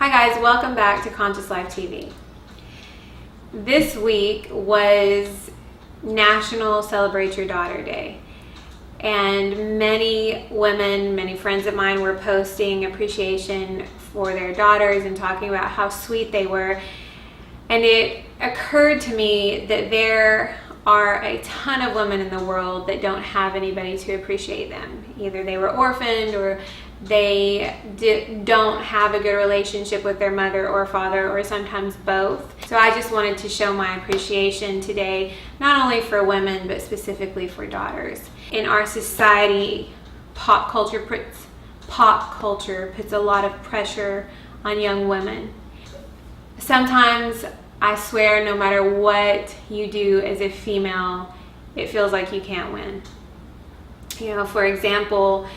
Hi guys, welcome back to Conscious Life TV. This week was National Celebrate Your Daughter Day, and many women, many friends of mine were posting appreciation for their daughters and talking about how sweet they were. And it occurred to me that there are a ton of women in the world that don't have anybody to appreciate them. Either they were orphaned or they don't have a good relationship with their mother or father, or sometimes both. So I just wanted to show my appreciation today, not only for women, but specifically for daughters. In our society, pop culture puts a lot of pressure on young women. Sometimes I swear, no matter what you do as a female, it feels like you can't win. You know, for example,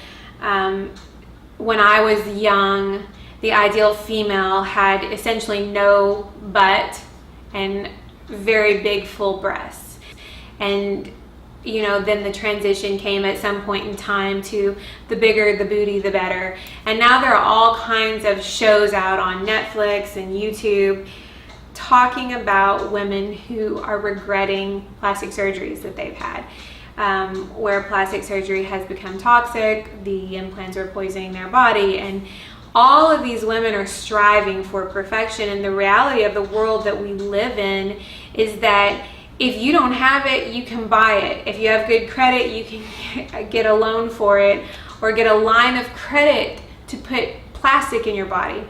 when I was young, the ideal female had essentially no butt and very big full breasts. And you know, then the transition came at some point in time to the bigger the booty, the better. And now there are all kinds of shows out on Netflix and YouTube talking about women who are regretting plastic surgeries that they've had. Where plastic surgery has become toxic, the implants are poisoning their body, and all of these women are striving for perfection. And the reality of the world that we live in is that if you don't have it, you can buy it. If you have good credit, you can get a loan for it or get a line of credit to put plastic in your body.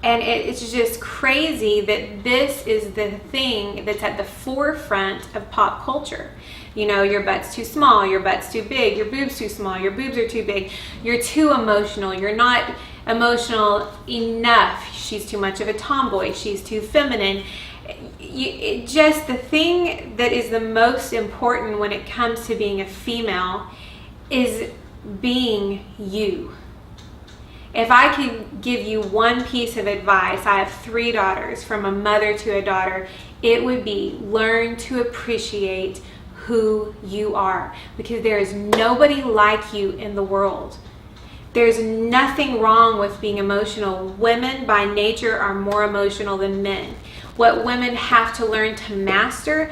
And it's just crazy that this is the thing that's at the forefront of pop culture. You know, your butt's too small, your butt's too big, your boob's too small, your boobs are too big, you're too emotional, you're not emotional enough, she's too much of a tomboy, she's too feminine. Just the thing that is the most important when it comes to being a female is being you. If I could give you one piece of advice, I have 3 daughters, from a mother to a daughter, it would be learn to appreciate who you are, because there is nobody like you in the world. There's nothing wrong with being emotional. Women by nature are more emotional than men. What women have to learn to master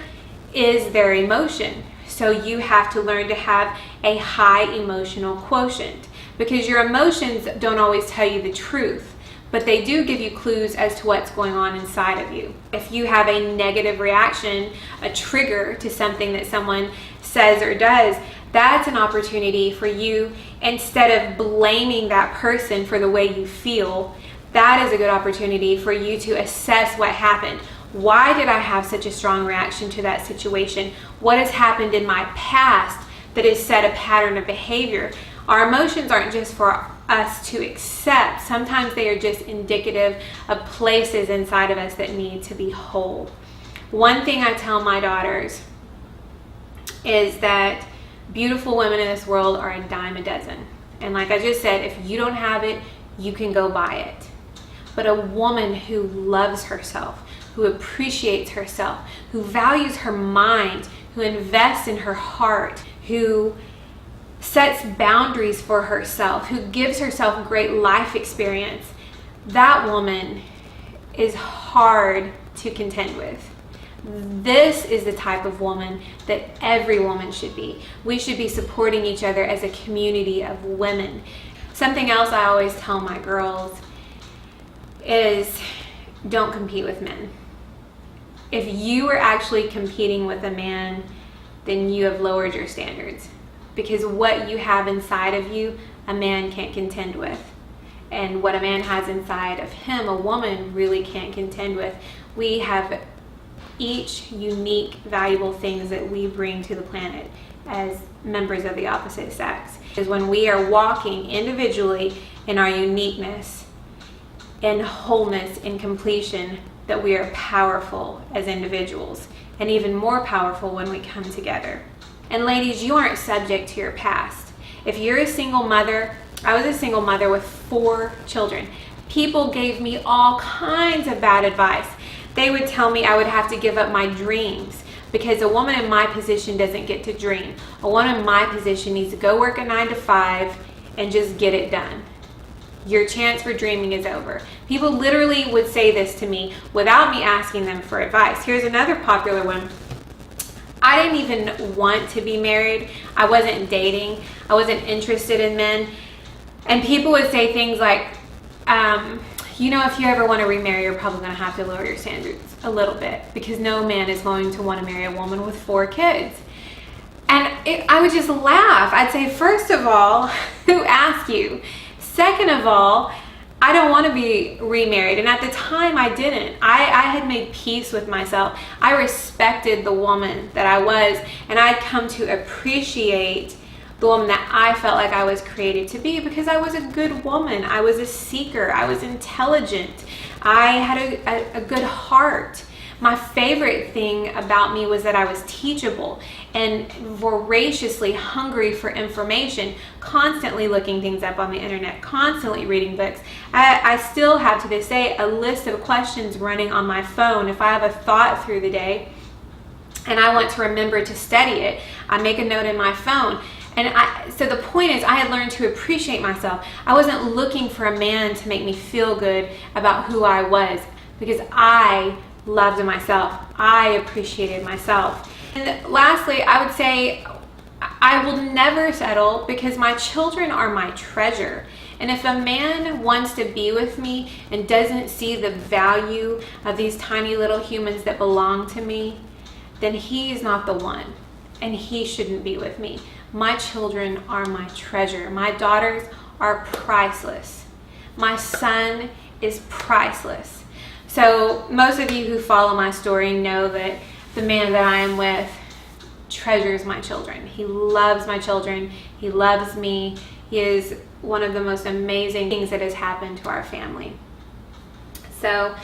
is their emotion. So you have to learn to have a high emotional quotient, because your emotions don't always tell you the truth, but they do give you clues as to what's going on inside of you. If you have a negative reaction, a trigger to something that someone says or does, that's an opportunity for you, instead of blaming that person for the way you feel, that is a good opportunity for you to assess what happened. Why did I have such a strong reaction to that situation? What has happened in my past that has set a pattern of behavior? Our emotions aren't just for us to accept. Sometimes they are just indicative of places inside of us that need to be whole. One thing I tell my daughters is that beautiful women in this world are a dime a dozen. And like I just said, if you don't have it, you can go buy it. But a woman who loves herself, who appreciates herself, who values her mind, who invests in her heart, who sets boundaries for herself, who gives herself great life experience, that woman is hard to contend with. This is the type of woman that every woman should be. We should be supporting each other as a community of women. Something else I always tell my girls is don't compete with men. If you are actually competing with a man, then you have lowered your standards, because what you have inside of you, a man can't contend with. And what a man has inside of him, a woman really can't contend with. We have each unique, valuable things that we bring to the planet as members of the opposite sex. Because when we are walking individually in our uniqueness, in wholeness, in completion, that we are powerful as individuals, and even more powerful when we come together. And ladies, you aren't subject to your past. If you're a single mother, I was a single mother with 4 children. People gave me all kinds of bad advice. They would tell me I would have to give up my dreams because a woman in my position doesn't get to dream. A woman in my position needs to go work a 9 to 5 and just get it done. Your chance for dreaming is over. People literally would say this to me without me asking them for advice. Here's another popular one. I didn't even want to be married. I wasn't dating. I wasn't interested in men. And people would say things like, you know, if you ever want to remarry, you're probably going to have to lower your standards a little bit, because no man is going to want to marry a woman with 4 kids. And I would just laugh. I'd say, first of all, who asked you? Second of all, I don't want to be remarried. And at the time, I didn't. I had made peace with myself. I respected the woman that I was, and I'd come to appreciate the woman that I felt like I was created to be, because I was a good woman. I was a seeker. I was intelligent. I had a good heart. My favorite thing about me was that I was teachable and voraciously hungry for information, constantly looking things up on the internet, constantly reading books. I still have to this day a list of questions running on my phone. If I have a thought through the day and I want to remember to study it, I make a note in my phone. And so the point is, I had learned to appreciate myself. I wasn't looking for a man to make me feel good about who I was, because I loved myself. I appreciated myself. And lastly, I would say I will never settle, because my children are my treasure. And if a man wants to be with me and doesn't see the value of these tiny little humans that belong to me, then he's not the one, and he shouldn't be with me. My children are my treasure. My daughters are priceless. My son is priceless. So most of you who follow my story know that the man that I am with treasures my children. He loves my children. He loves me. He is one of the most amazing things that has happened to our family. So,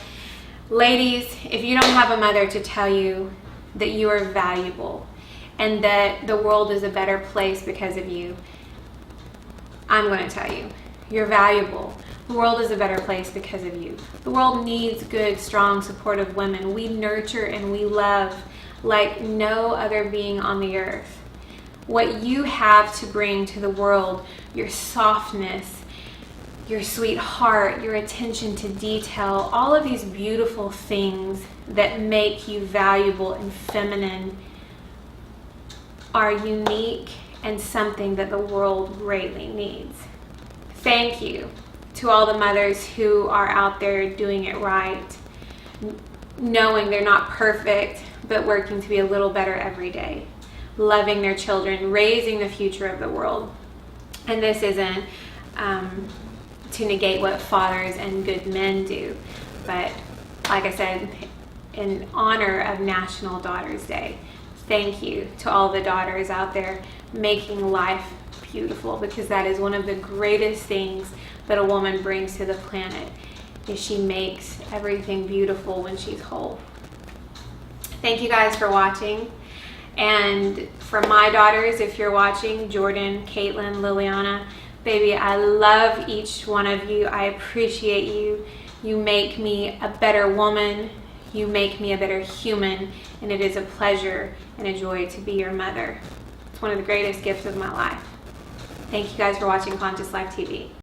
ladies, if you don't have a mother to tell you that you are valuable and that the world is a better place because of you, I'm going to tell you, you're valuable. The world is a better place because of you. The world needs good, strong, supportive women. We nurture and we love like no other being on the earth. What you have to bring to the world, your softness, your sweet heart, your attention to detail, all of these beautiful things that make you valuable and feminine, are unique and something that the world greatly needs. Thank you to all the mothers who are out there doing it right, knowing they're not perfect, but working to be a little better every day, loving their children, raising the future of the world. And this isn't to negate what fathers and good men do, but like I said, in honor of National Daughters Day, thank you to all the daughters out there making life beautiful, because that is one of the greatest things that a woman brings to the planet, is she makes everything beautiful when she's whole. Thank you guys for watching. And for my daughters, if you're watching, Jordan, Caitlin, Liliana, baby, I love each one of you. I appreciate you. You make me a better woman. You make me a better human, and it is a pleasure and a joy to be your mother. It's one of the greatest gifts of my life. Thank you guys for watching Conscious Life TV.